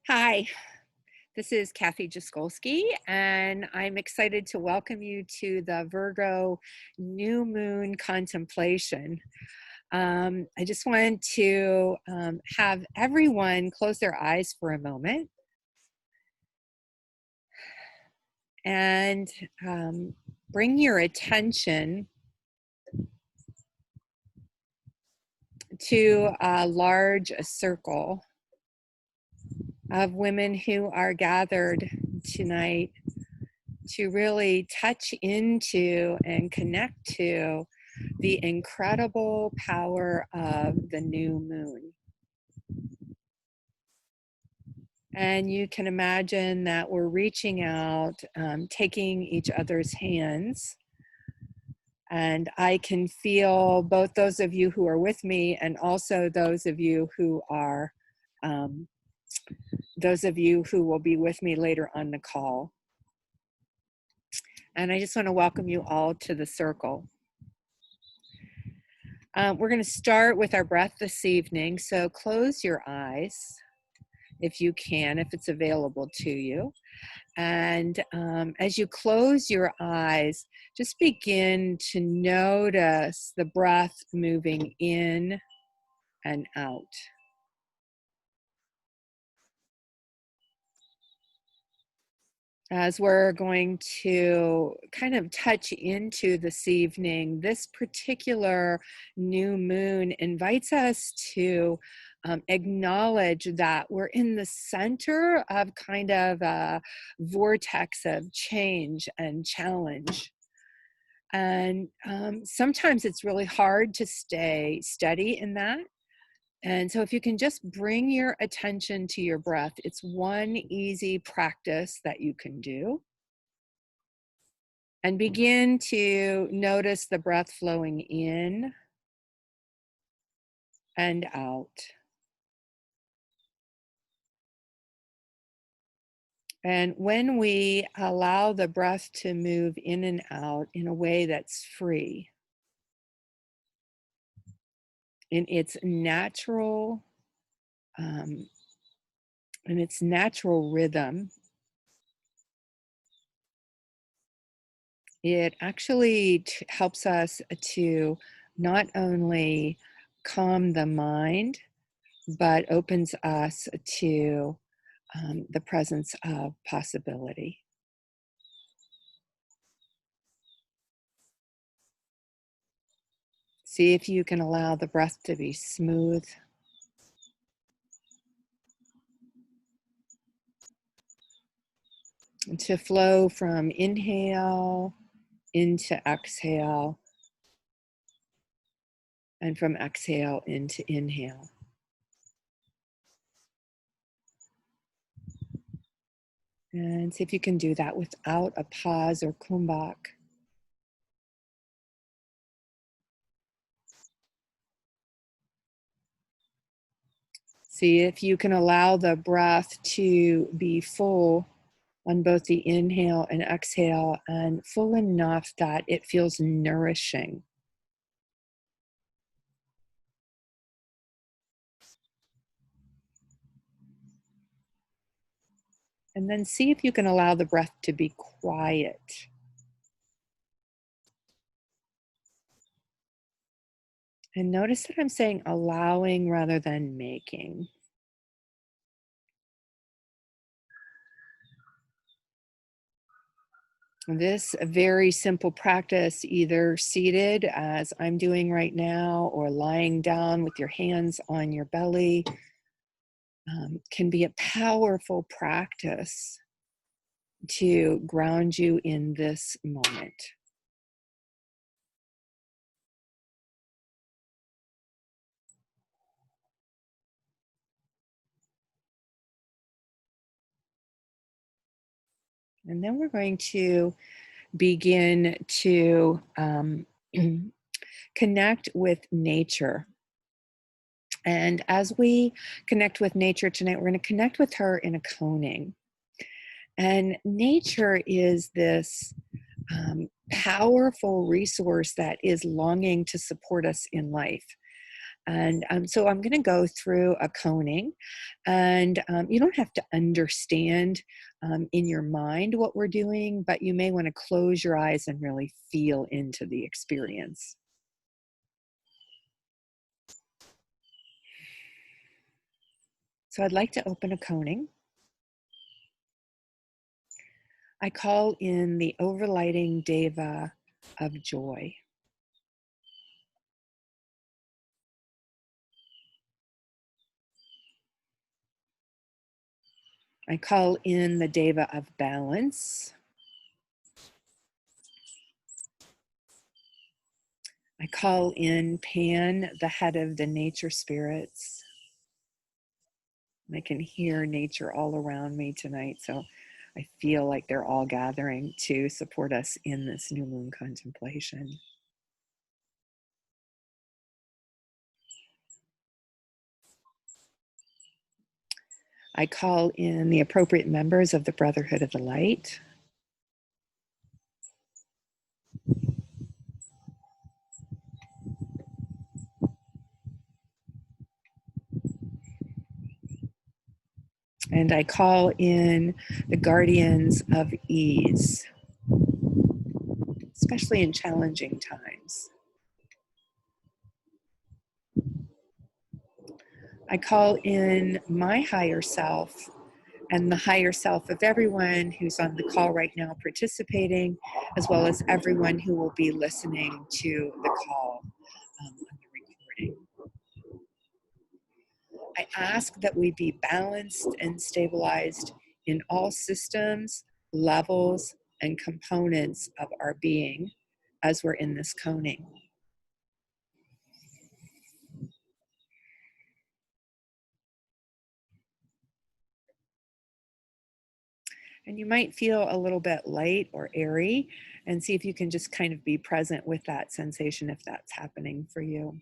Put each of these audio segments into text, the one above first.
Hi, this is Kathy Jaskolski, and I'm excited to welcome you to the Virgo New Moon Contemplation. I just wanted to have everyone close their eyes for a moment and bring your attention to a large circle of women who are gathered tonight to really touch into and connect to the incredible power of the new moon. And you can imagine that we're reaching out, taking each other's hands. And I can feel both those of you who are with me and also those of you who will be with me later on the call. And I just want to welcome you all to the circle. We're going to start with our breath this evening. So close your eyes if you can, if it's available to you. And as you close your eyes, just begin to notice the breath moving in and out. As we're going to kind of touch into this evening, this particular new moon invites us to acknowledge that we're in the center of kind of a vortex of change and challenge. And sometimes it's really hard to stay steady in that. And so if you can just bring your attention to your breath, it's one easy practice that you can do. And begin to notice the breath flowing in and out. And when we allow the breath to move in and out in a way that's free, in its natural rhythm, it actually helps us to not only calm the mind, but opens us to the presence of possibility. See if you can allow the breath to be smooth. And to flow from inhale into exhale, and from exhale into inhale. And see if you can do that without a pause or kumbhak. See if you can allow the breath to be full on both the inhale and exhale, and full enough that it feels nourishing. And then see if you can allow the breath to be quiet. And notice that I'm saying allowing rather than making. This very simple practice, either seated as I'm doing right now or lying down with your hands on your belly, can be a powerful practice to ground you in this moment. And then we're going to begin to connect with nature. And as we connect with nature tonight, we're going to connect with her in a coning. And nature is this powerful resource that is longing to support us in life. And so I'm going to go through a coning, and you don't have to understand in your mind what we're doing, but you may want to close your eyes and really feel into the experience. So I'd like to open a coning. I call in the overlighting deva of joy. I call in the deva of balance. I call in Pan, the head of the nature spirits. I can hear nature all around me tonight, so I feel like they're all gathering to support us in this new moon contemplation. I call in the appropriate members of the Brotherhood of the Light. And I call in the guardians of ease, especially in challenging times. I call in my higher self and the higher self of everyone who's on the call right now participating, as well as everyone who will be listening to the call on the recording. I ask that we be balanced and stabilized in all systems, levels, and components of our being as we're in this coning. And you might feel a little bit light or airy, and see if you can just kind of be present with that sensation if that's happening for you.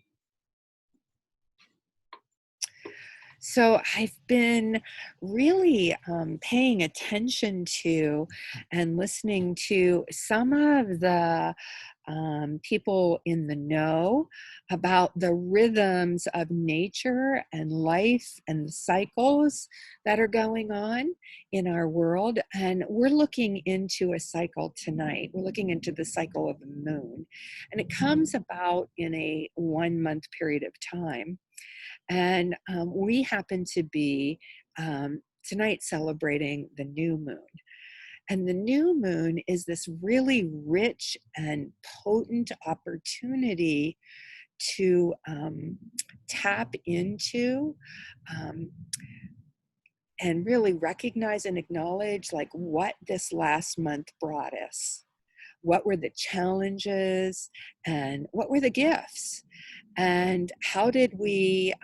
So I've been really paying attention to and listening to some of the people in the know about the rhythms of nature and life and the cycles that are going on in our world. And we're looking into a cycle tonight. We're looking into the cycle of the moon. And it comes about in a 1 month period of time. And we happen to be tonight celebrating the new moon. And the new moon is this really rich and potent opportunity to tap into um, and really recognize and acknowledge like what this last month brought us. What were the challenges and what were the gifts? And how did we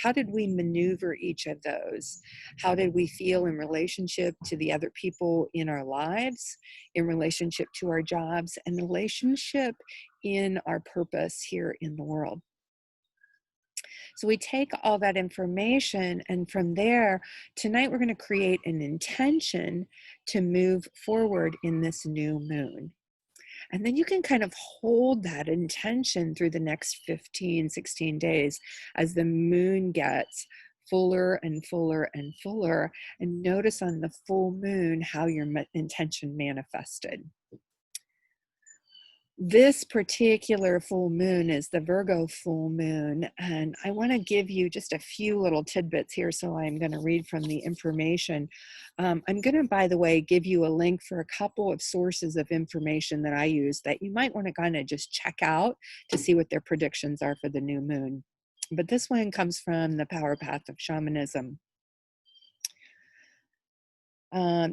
maneuver each of those? How did we feel in relationship to the other people in our lives, in relationship to our jobs, and relationship in our purpose here in the world? So we take all that information, and from there, tonight we're going to create an intention to move forward in this new moon. And then you can kind of hold that intention through the next 15, 16 days as the moon gets fuller and fuller and fuller. And notice on the full moon how your intention manifested. This particular full moon is the Virgo full moon, and I want to give you just a few little tidbits here. So I'm going to read from the information. I'm going to, by the way, give you a link for a couple of sources of information that I use that you might want to kind of just check out to see what their predictions are for the new moon. But this one comes from the Power Path of Shamanism.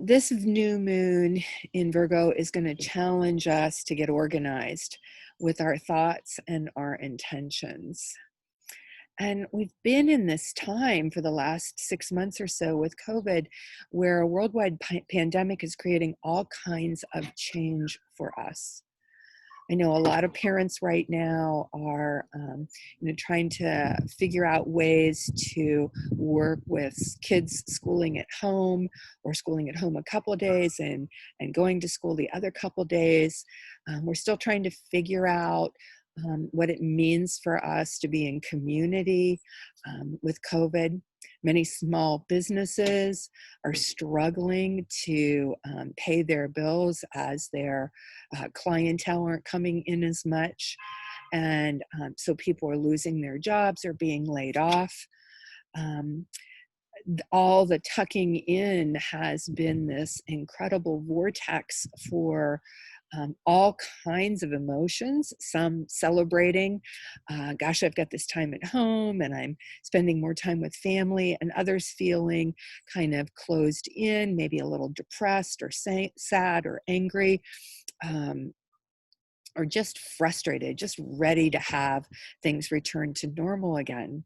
This new moon in Virgo is going to challenge us to get organized with our thoughts and our intentions. And we've been in this time for the last 6 months or so with COVID, where a worldwide pandemic is creating all kinds of change for us. I know a lot of parents right now are trying to figure out ways to work with kids schooling at home, or schooling at home a couple of days and going to school the other couple of days. We're still trying to figure out what it means for us to be in community with COVID. Many small businesses are struggling to pay their bills as their clientele aren't coming in as much. And so people are losing their jobs or being laid off. Um, all the tucking in has been this incredible vortex for all kinds of emotions, some celebrating, gosh, I've got this time at home and I'm spending more time with family, and others feeling kind of closed in, maybe a little depressed or sad or angry. Um, or just frustrated, just ready to have things return to normal again.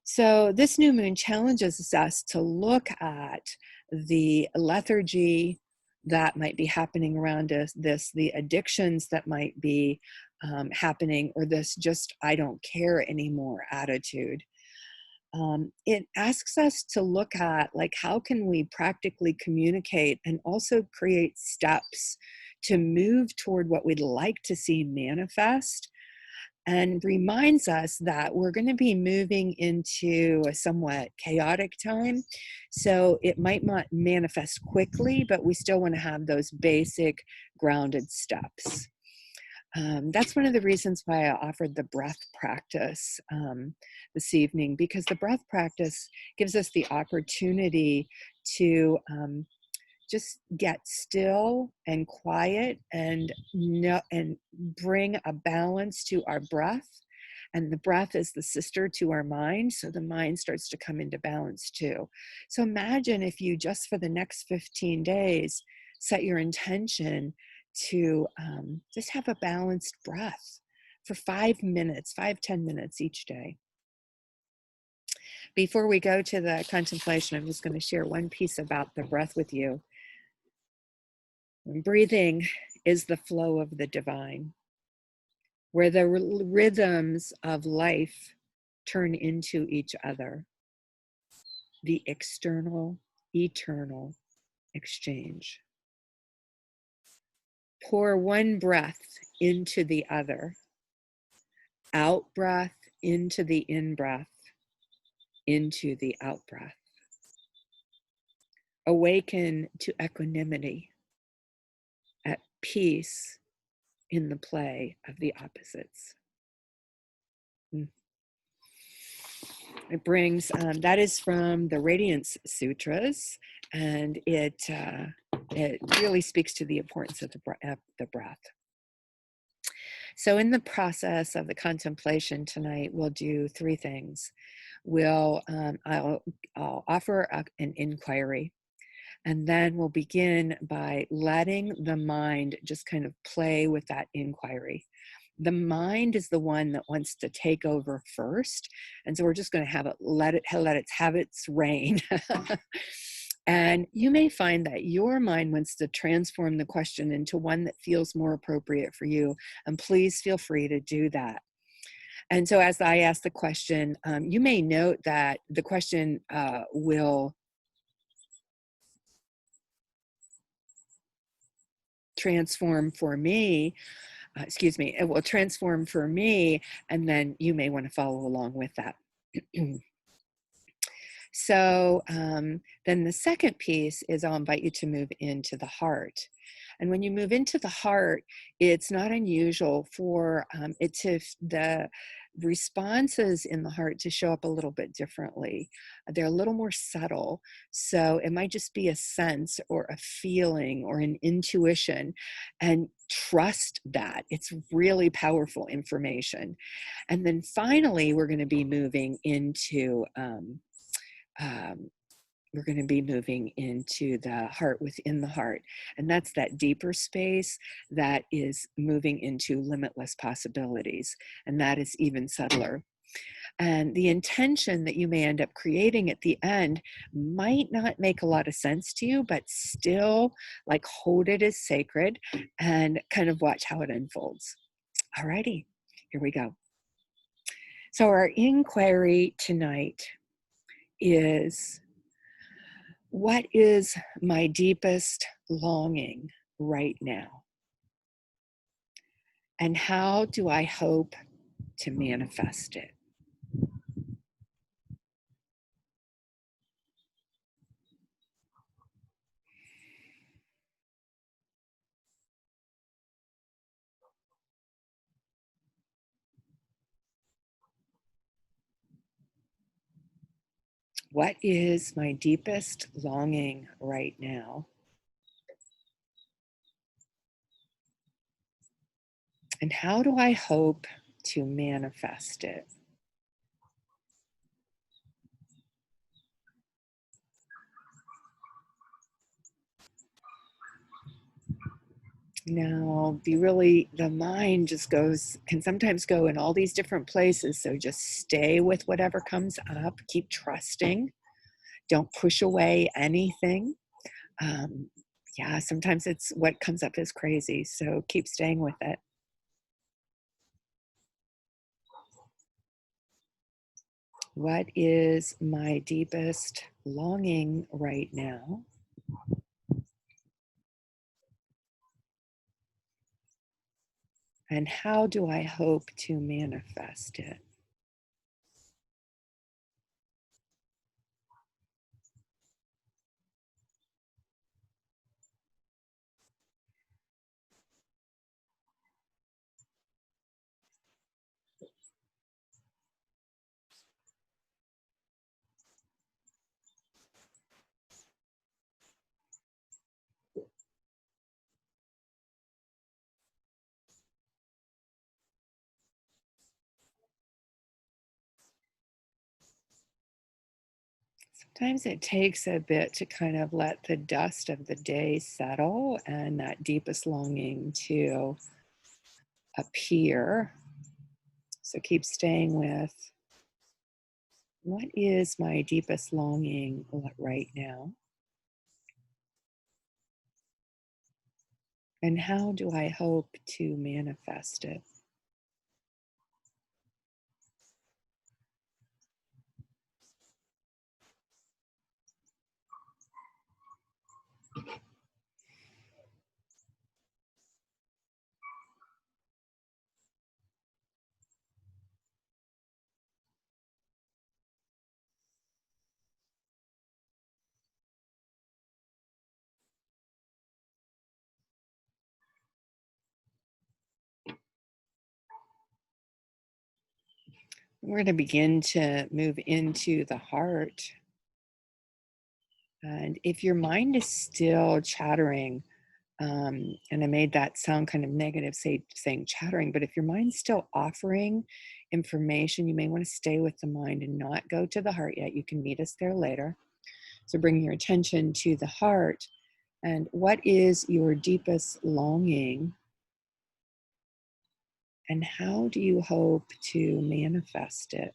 So this new moon challenges us to look at the lethargy that might be happening around us, the addictions that might be happening, or this just I don't care anymore attitude. It asks us to look at, like, how can we practically communicate and also create steps to move toward what we'd like to see manifest, and reminds us that we're going to be moving into a somewhat chaotic time. So it might not manifest quickly, but we still want to have those basic grounded steps. That's one of the reasons why I offered the breath practice this evening, because the breath practice gives us the opportunity to just get still and quiet and bring a balance to our breath. And the breath is the sister to our mind, so the mind starts to come into balance too. So imagine if you just for the next 15 days set your intention to just have a balanced breath for 5 minutes, 5-10 minutes each day. Before we go to the contemplation, I'm just going to share one piece about the breath with you. Breathing is the flow of the divine, where the rhythms of life turn into each other, the external, eternal exchange. Pour one breath into the other, out breath into the in breath, into the out breath. Awaken to equanimity, at peace in the play of the opposites. It brings, that is from the Radiance Sutras, and it really speaks to the importance of the breath. So in the process of the contemplation tonight, we'll do three things. I'll offer an inquiry, and then we'll begin by letting the mind just kind of play with that inquiry. The mind is the one that wants to take over first. And so we're just going to have it, let it have its reign. And you may find that your mind wants to transform the question into one that feels more appropriate for you. And please feel free to do that. And so as I ask the question, you may note that the question will transform for me. It will transform for me, and then you may want to follow along with that. So then the second piece is I'll invite you to move into the heart. And when you move into the heart, it's not unusual for the responses in the heart to show up a little bit differently. They're a little more subtle. So it might just be a sense or a feeling or an intuition, and trust that. It's really powerful information. And then finally, we're going to be moving into the heart within the heart. And that's that deeper space that is moving into limitless possibilities. And that is even subtler. And the intention that you may end up creating at the end might not make a lot of sense to you, but still, like, hold it as sacred and kind of watch how it unfolds. Alrighty, here we go. So our inquiry tonight is, what is my deepest longing right now? And how do I hope to manifest it? What is my deepest longing right now? And how do I hope to manifest it? Now, the mind just can sometimes go in all these different places. So just stay with whatever comes up, keep trusting, don't push away anything. Um, yeah, sometimes it's what comes up is crazy. So keep staying with it. What is my deepest longing right now? And how do I hope to manifest it? Sometimes it takes a bit to kind of let the dust of the day settle and that deepest longing to appear. So keep staying with what is my deepest longing right now? And how do I hope to manifest it? We're going to begin to move into the heart. And if your mind is still chattering, and I made that sound kind of negative, saying chattering, but if your mind's still offering information, you may want to stay with the mind and not go to the heart yet. You can meet us there later. So bring your attention to the heart. And what is your deepest longing? And how do you hope to manifest it?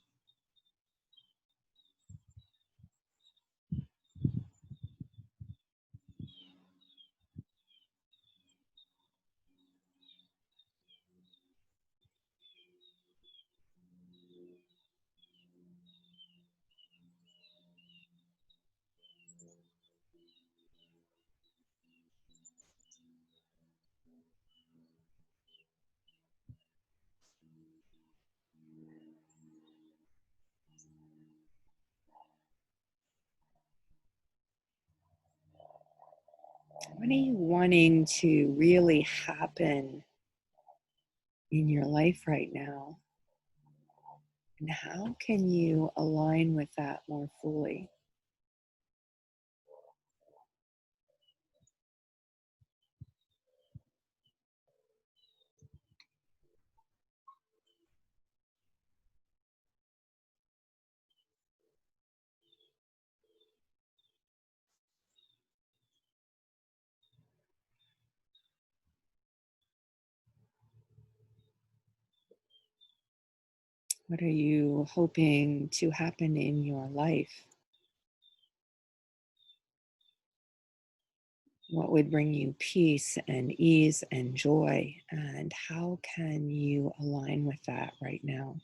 What are you wanting to really happen in your life right now? And how can you align with that more fully? What are you hoping to happen in your life? What would bring you peace and ease and joy? And how can you align with that right now?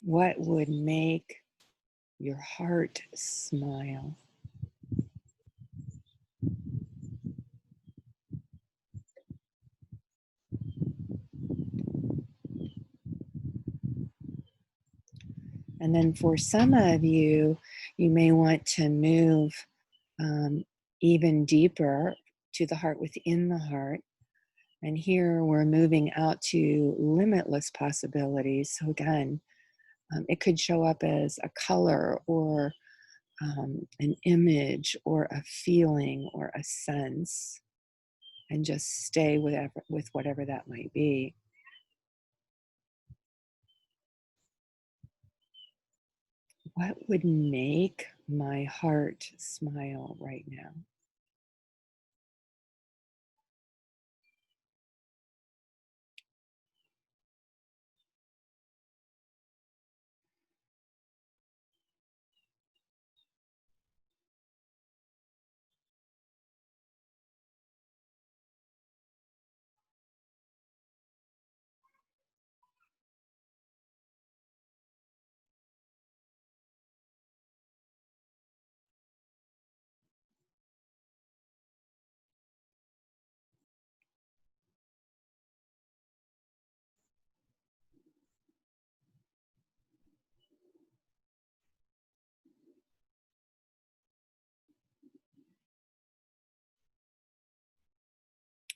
What would make your heart smile? And then for some of you, you may want to move um, even deeper to the heart within the heart. And here we're moving out to limitless possibilities. So, again, it could show up as a color or an image or a feeling or a sense, and just stay with whatever that might be. What would make my heart smile right now?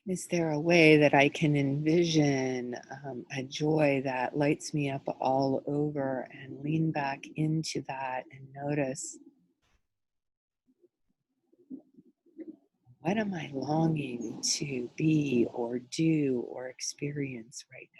Is there a way that I can envision a joy that lights me up all over and lean back into that and notice, what am I longing to be or do or experience right now?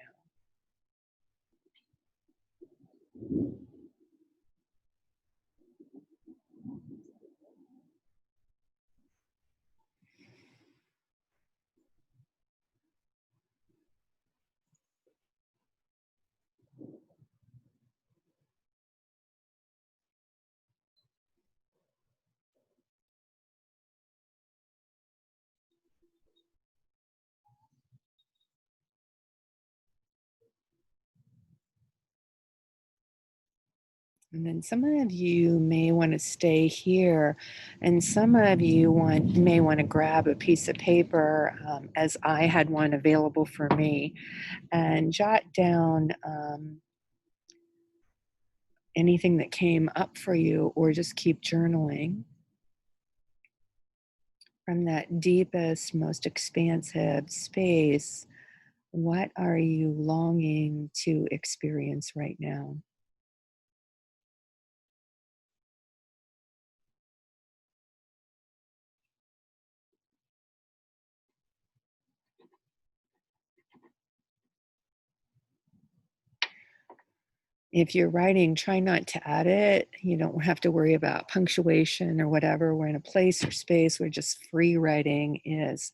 And then some of you may want to stay here, and some of you may want to grab a piece of paper, as I had one available for me, and jot down anything that came up for you, or just keep journaling from that deepest, most expansive space. What are you longing to experience right now? If you're writing, try not to add it. You don't have to worry about punctuation or whatever. We're in a place or space where just free writing is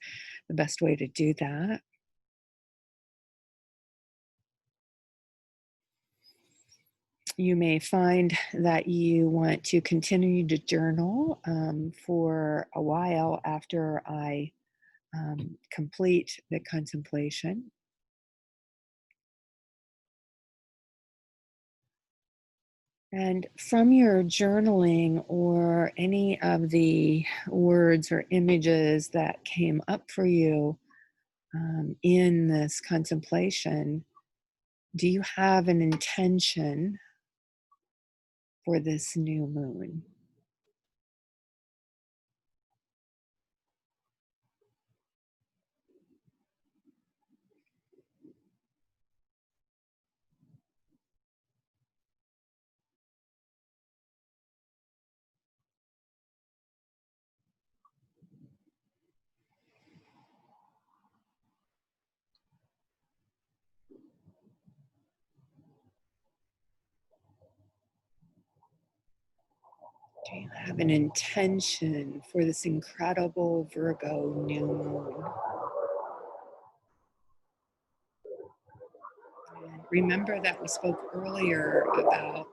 the best way to do that. You may find that you want to continue to journal for a while after I complete the contemplation. And from your journaling or any of the words or images that came up for you in this contemplation, do you have an intention for this new moon? Do you have an intention for this incredible Virgo new moon? And remember that we spoke earlier about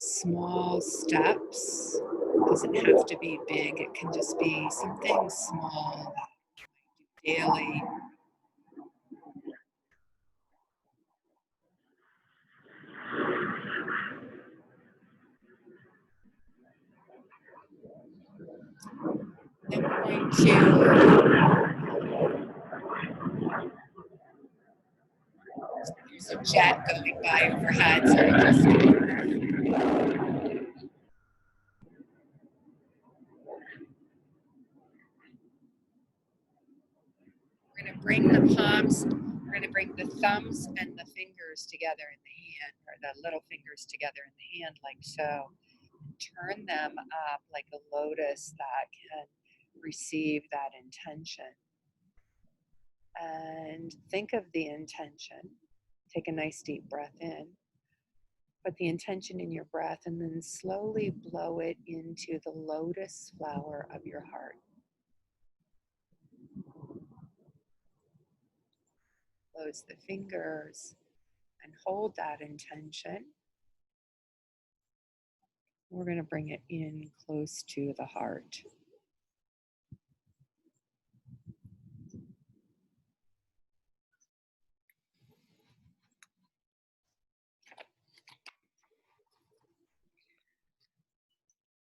small steps. It doesn't have to be big, it can just be something small daily. Then we're going to, there's a jet going by overhead, so I just, we're going to bring the palms, we're going to bring the thumbs and the fingers together in the hand, or the little fingers together in the hand, like so. Turn them up like a lotus that can receive that intention. And think of the intention. Take a nice deep breath in. Put the intention in your breath and then slowly blow it into the lotus flower of your heart. Close the fingers and hold that intention. We're going to bring it in close to the heart.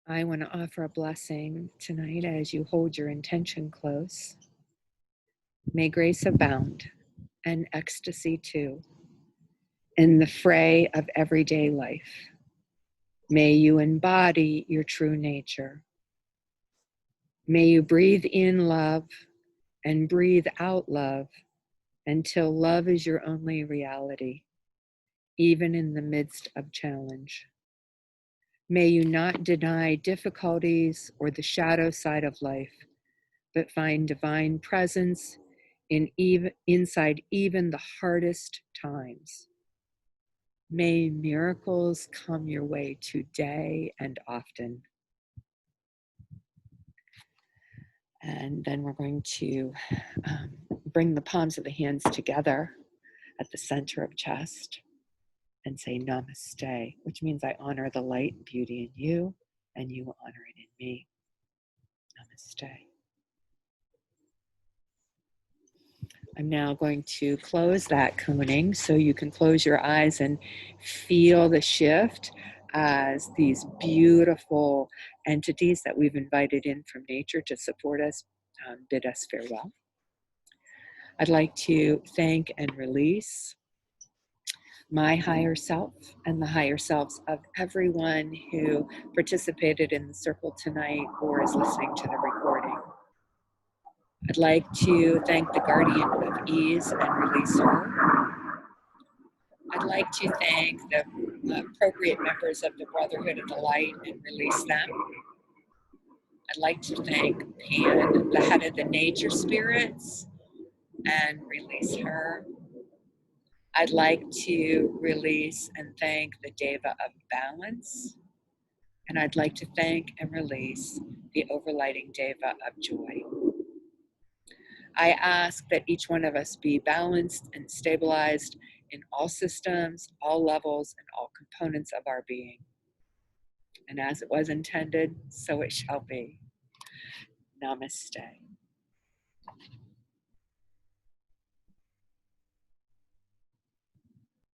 I want to offer a blessing tonight as you hold your intention close. May grace abound and ecstasy too in the fray of everyday life. May you embody your true nature. May you breathe in love and breathe out love until love is your only reality, even in the midst of challenge. May you not deny difficulties or the shadow side of life, but find divine presence inside even the hardest times. May miracles come your way today and often. And then we're going to bring the palms of the hands together at the center of chest and say namaste, which means I honor the light and beauty in you, and you honor it in me. Namaste. I'm now going to close that coning so you can close your eyes and feel the shift as these beautiful entities that we've invited in from nature to support us bid us farewell. I'd like to thank and release my higher self and the higher selves of everyone who participated in the circle tonight or is listening to the recording. I'd like to thank the guardian of ease and release her. I'd like to thank the appropriate members of the Brotherhood of the Light and release them. I'd like to thank Pan, the head of the nature spirits, and release her. I'd like to release and thank the Deva of Balance. And I'd like to thank and release the overlighting Deva of Joy. I ask that each one of us be balanced and stabilized in all systems, all levels, and all components of our being. And as it was intended, so it shall be. Namaste.